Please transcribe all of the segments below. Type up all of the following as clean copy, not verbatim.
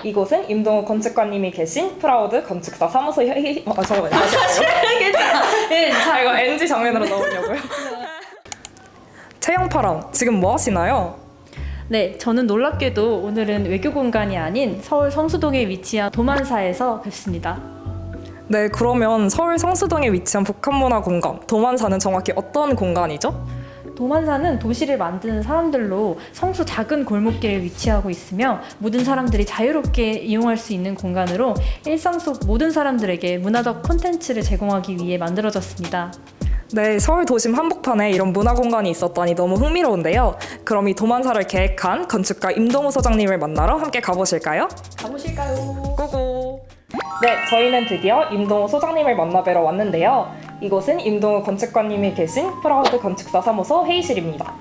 이곳은 임동욱 건축가님이 계신 프라우드 건축사 사무소 잠깐만요. 자, 이거 NG 장면으로 넣으려고요. 채영파랑 지금 뭐 하시나요? 네, 저는 놀랍게도 오늘은 외교 공간이 아닌 서울 성수동에 위치한 도만사에서 뵙습니다. 네, 그러면 서울 성수동에 위치한 북한문화공간 도만사는 정확히 어떤 공간이죠? 도만사는 도시를 만드는 사람들로 성수 작은 골목길에 위치하고 있으며 모든 사람들이 자유롭게 이용할 수 있는 공간으로 일상 속 모든 사람들에게 문화적 콘텐츠를 제공하기 위해 만들어졌습니다. 네, 서울 도심 한복판에 이런 문화공간이 있었다니 너무 흥미로운데요. 그럼 이 도만사를 계획한 건축가 임동우 소장님을 만나러 함께 가보실까요? 가보실까요? 고고! 네, 저희는 드디어 임동우 소장님을 만나뵈러 왔는데요. 이곳은 임동우 건축가님이 계신 프라우드 건축사 사무소 회의실입니다.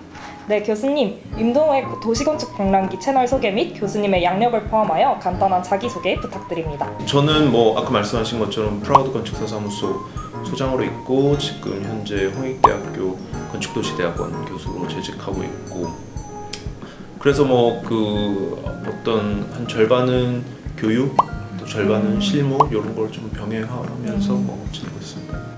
네, 교수님, 임동우의 도시건축 박람기 채널 소개 및 교수님의 양력을 포함하여 간단한 자기소개 부탁드립니다. 저는 뭐 아까 말씀하신 것처럼 프라우드 건축사 사무소 소장으로 있고 지금 현재 홍익대학교 건축도시대학원 교수로 재직하고 있고, 그래서 뭐 그 어떤 한 절반은 교육, 또 절반은 실무 이런 걸 좀 병행하면서 뭐 지내고 있습니다.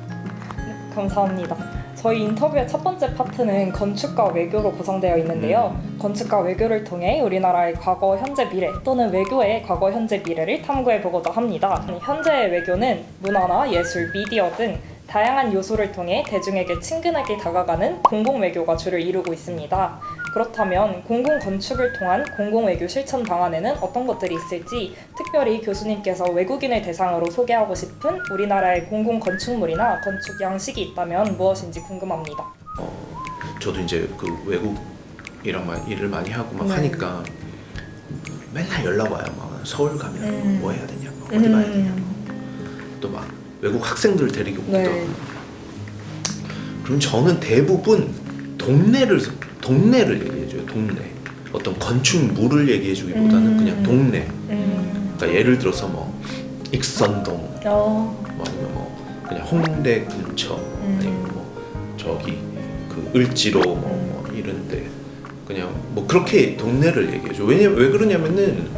감사합니다. 저희 인터뷰의 첫 번째 파트는 건축과 외교로 구성되어 있는데요. 건축과 외교를 통해 우리나라의 과거, 현재, 미래 또는 외교의 과거, 현재, 미래를 탐구해보고자 합니다. 현재의 외교는 문화나 예술, 미디어 등 다양한 요소를 통해 대중에게 친근하게 다가가는 공공외교가 주를 이루고 있습니다. 그렇다면 공공건축을 통한 공공외교 실천 방안에는 어떤 것들이 있을지, 특별히 교수님께서 외국인을 대상으로 소개하고 싶은 우리나라의 공공건축물이나 건축 양식이 있다면 무엇인지 궁금합니다. 저도 이제 그 외국이랑 일을 많이 하고 막 하니까 맨날 연락 와요. 막 서울 가면 뭐 해야 되냐, 막 어디 가야 되냐, 또 막 외국 학생들 데리고 오기도 하고. 그럼 저는 대부분 동네를 얘기해줘요. 동네. 어떤 건축물을 얘기해주기보다는 그냥 동네. 그러니까 예를 들어서 뭐 익선동, 뭐 아니면 뭐 그냥 홍대 근처, 아니면 뭐 저기 그 을지로 뭐 이런데 그냥 뭐 그렇게 동네를 얘기해줘. 왜 그러냐면은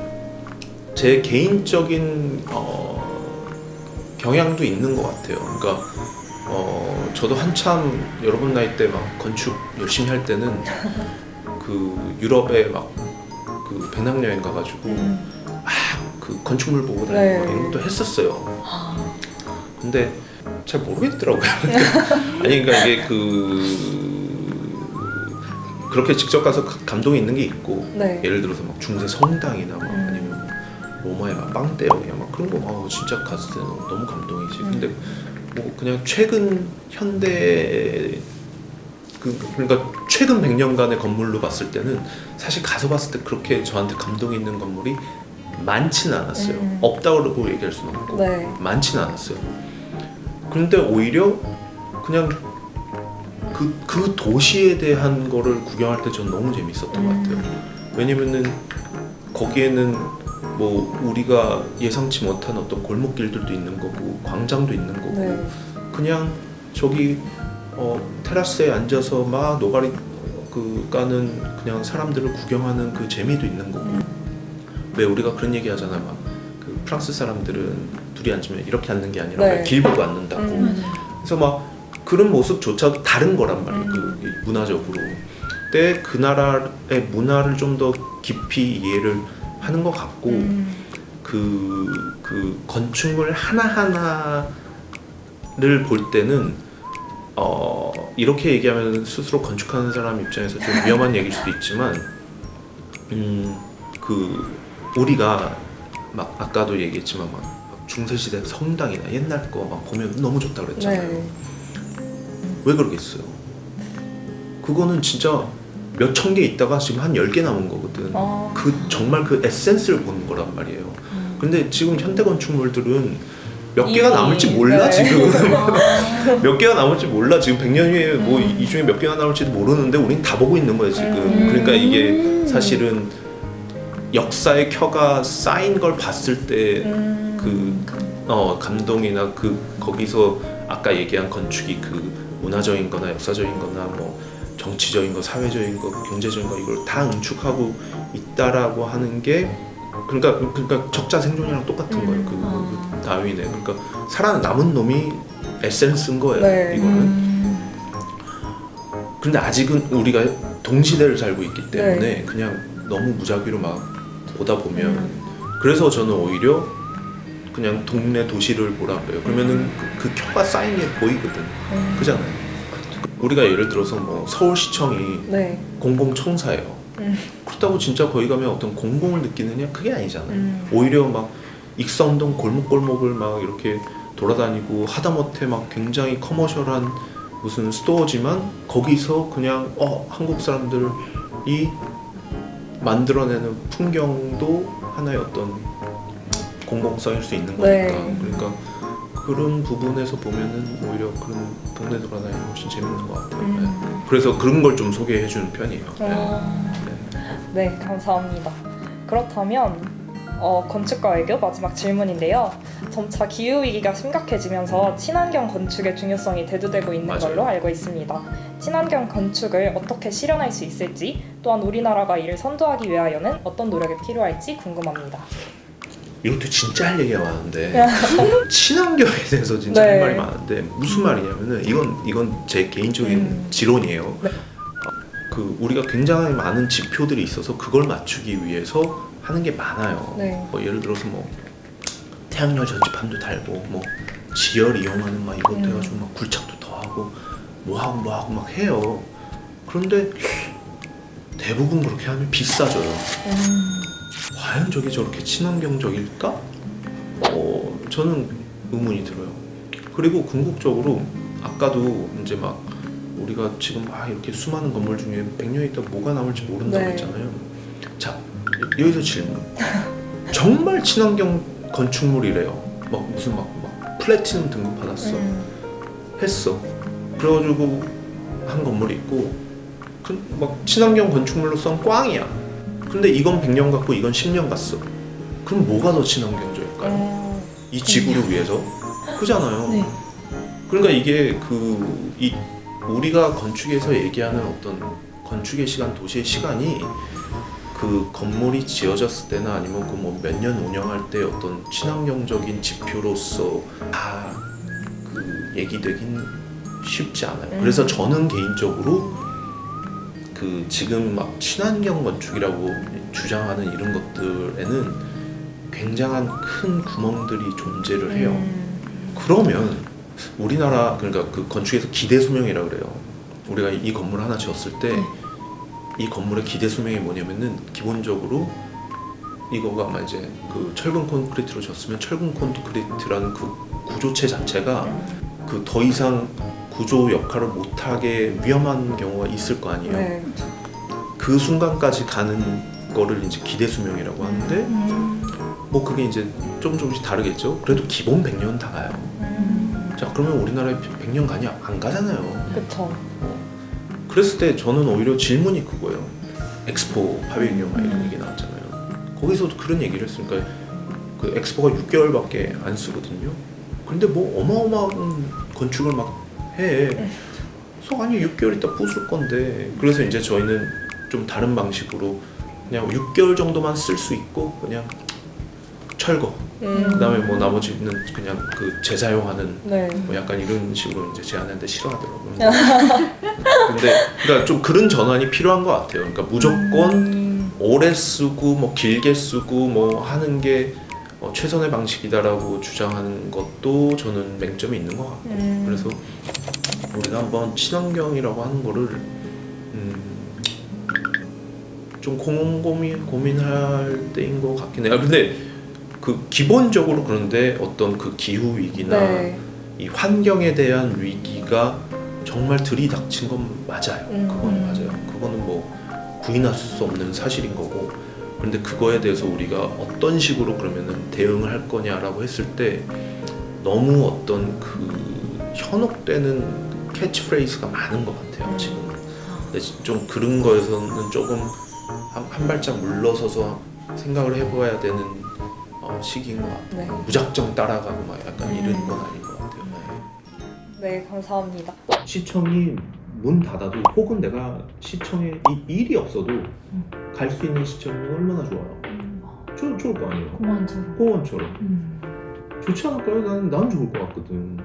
제 개인적인 경향도 있는 것 같아요. 그러니까 저도 한참 여러분 나이 때 막 건축 열심히 할 때는 그 유럽에 막 그 배낭여행 가가지고 그 건축물 보고 다니고 이런 것도 했었어요. 근데 잘 모르겠더라고요. 아니 그러니까 이게 그렇게 직접 가서 감동이 있는 게 있고, 예를 들어서 막 중세 성당이나 막 아니면 로마의 막 빵대역이나 막 그런 거 진짜 갔을 때는 너무 감동이지. 근데 뭐 그냥 최근 현대 그러니까 최근 100년간의 건물로 봤을 때는 사실 가서 봤을 때 그렇게 저한테 감동이 있는 건물이 많지는 않았어요. 없다고 얘기할 수는 없고 많지는 않았어요. 그런데 오히려 그냥 그 도시에 대한 거를 구경할 때 전 너무 재밌었던 것 같아요. 왜냐면은 거기에는 뭐 우리가 예상치 못한 어떤 골목길들도 있는 거고 광장도 있는 거고 그냥 저기 테라스에 앉아서 막 노가리 까는 그냥 사람들을 구경하는 그 재미도 있는 거고. 왜 우리가 그런 얘기 하잖아. 막 그 프랑스 사람들은 둘이 앉으면 이렇게 앉는 게 아니라 길 보고 앉는다고. 그래서 막 그런 모습조차도 다른 거란 말이에요. 그 문화적으로. 그때 그 나라의 문화를 좀 더 깊이 이해를 하는 것 같고, 그 건축물 하나하나를 볼 때는 이렇게 얘기하면 스스로 건축하는 사람 입장에서 좀 위험한 얘기일 수도 있지만, 그 우리가 막 아까도 얘기했지만 막 중세시대 성당이나 옛날 거 막 보면 너무 좋다 그랬잖아요. 왜 그러겠어요? 그거는 진짜 몇 천 개 있다가 지금 한 10개 남은 거거든. 그 정말 그 에센스를 보는 거란 말이에요. 근데 지금 현대 건축물들은 몇 개가 남을지 몰라. 지금 몇 개가 남을지 몰라. 지금 100년 후에 뭐 이 중에 몇 개가 남을지도 모르는데 우린 다 보고 있는 거야 지금. 그러니까 이게 사실은 역사의 켜가 쌓인 걸 봤을 때 그 감동이나 그 거기서 아까 얘기한 건축이 그 문화적인 거나 역사적인 거나 뭐 정치적인 거, 사회적인 거, 경제적인 거 이걸 다 응축하고 있다라고 하는 게 그러니까 적자 생존이랑 똑같은 거예요. 그 다윈의 그러니까 살아남은 놈이 에센스인 거예요. 네. 이거는. 근데 아직은 우리가 동시대를 살고 있기 때문에 네. 그냥 너무 무작위로 막 보다 보면 그래서 저는 오히려 그냥 동네 도시를 보라 그래요. 그러면은 그 켜가 쌓인 게 보이거든. 그잖아요. 우리가 예를 들어서 뭐 서울시청이 네. 공공청사예요. 그렇다고 진짜 거기 가면 어떤 공공을 느끼느냐? 그게 아니잖아요. 오히려 막 익선동 골목골목을 막 이렇게 돌아다니고 하다못해 막 굉장히 커머셜한 무슨 스토어지만 거기서 그냥 한국 사람들이 만들어내는 풍경도 하나의 어떤 공공성일 수 있는 거니까. 네. 그러니까 그런 부분에서 보면은 오히려 그런 동네 돌아다니는 게 훨씬 재밌는 것 같아요. 네. 그래서 그런 걸 좀 소개해 주는 편이에요. 네, 감사합니다. 그렇다면 건축과 외교 마지막 질문인데요. 점차 기후위기가 심각해지면서 친환경 건축의 중요성이 대두되고 있는 맞아요. 걸로 알고 있습니다. 친환경 건축을 어떻게 실현할 수 있을지, 또한 우리나라가 이를 선도하기 위하여는 어떤 노력이 필요할지 궁금합니다. 이것도 진짜 할 얘기가 많은데 친환경에 대해서 진짜 네. 할 말이 많은데 무슨 말이냐면은 이건 제 개인적인 지론이에요. 네. 그 우리가 굉장히 많은 지표들이 있어서 그걸 맞추기 위해서 하는 게 많아요. 네. 뭐 예를 들어서 뭐 태양열 전지판도 달고 뭐 지열 이용하는 막 이것도 해가지고 막 굴착도 더 하고 뭐 하고 막 해요. 그런데 대부분 그렇게 하면 비싸져요. 과연 저게 저렇게 친환경적일까? 저는 의문이 들어요. 그리고 궁극적으로 아까도 이제 막 우리가 지금 이렇게 수많은 건물 중에 100년 있다 뭐가 남을지 모른다고 네. 했잖아요. 자, 여기서 질문. 정말 친환경 건축물이래요. 막 무슨 막 플래티넘 등급 받았어. 했어. 그래가지고 한 건물이 있고 막 친환경 건축물로선 꽝이야. 근데 이건 100년 갔고 이건 10년 갔어. 그럼 뭐가 더 친환경적일까요? 이 지구를 위해서? 그잖아요. 네. 그러니까 이게 우리가 건축에서 얘기하는 어떤 건축의 시간, 도시의 시간이 그 건물이 지어졌을 때나 아니면 그 뭐 몇 년 운영할 때 어떤 친환경적인 지표로서 다 그 얘기되긴 쉽지 않아요. 그래서 저는 개인적으로 그 지금 막 친환경 건축이라고 주장하는 이런 것들에는 굉장한 큰 구멍들이 존재를 해요. 그러면 우리나라 그러니까 그 건축에서 기대 수명이라 그래요. 우리가 이 건물 하나 지었을 때 이 건물의 기대 수명이 뭐냐면은 기본적으로 이거가 아마 이제 그 철근 콘크리트로 지었으면 철근 콘크리트라는 그 구조체 자체가 그 더 이상 구조 역할을 못하게 위험한 경우가 있을 거 아니에요. 네. 그 순간까지 가는 거를 이제 기대 수명이라고 하는데 뭐 그게 이제 조금씩 다르겠죠. 그래도 기본 100년 다 가요. 자, 그러면 우리나라에 100년 가냐? 안 가잖아요. 그쵸. 그랬을 때 저는 오히려 질문이 그거예요. 엑스포 파빌리온 이런 얘기 나왔잖아요. 거기서도 그런 얘기를 했으니까 그 엑스포가 6개월밖에 안 쓰거든요. 근데 뭐 어마어마한 건축을 막 해. 그래서 아니 6개월 있다 부술 건데. 그래서 이제 저희는 좀 다른 방식으로 그냥 6개월 정도만 쓸 수 있고 그냥 철거. 그다음에 뭐 나머지는 그냥 그 재사용하는 네. 뭐 약간 이런 식으로 이제 제안하는데 싫어하더라고요. 근데 그러니까 좀 그런 전환이 필요한 것 같아요. 그러니까 무조건 오래 쓰고 뭐 길게 쓰고 뭐 하는 게 최선의 방식이다라고 주장하는 것도 저는 맹점이 있는 것 같고. 그래서 우리가 한번 친환경이라고 하는 거를 좀 고민할 때인 것 같긴 해요. 근데 그 기본적으로 그런데 어떤 그 기후 위기나 네. 이 환경에 대한 위기가 정말 들이닥친 건 맞아요. 그거는 맞아요. 그거는 뭐 부인할 수 없는 사실인 거고. 그런데 그거에 대해서 우리가 어떤 식으로 그러면은 대응을 할 거냐라고 했을 때 너무 어떤 그 현혹되는 캐치프레이즈가 많은 것 같아요. 지금. 근데 좀 그런 거에서는 조금 한 발짝 물러서서 생각을 해봐야 되는 시기인 것 같아요. 네. 무작정 따라가고 막 약간 이런 건 아닌 것 같아요. 네, 감사합니다. 시청이 문 닫아도 혹은 내가 시청에 이 일이 없어도 갈 수 있는 시청이면 얼마나 좋아요. 좋을 거 아니에요. 공원처럼. 공원처럼 좋지 않을까요? 난 좋을 것 같거든.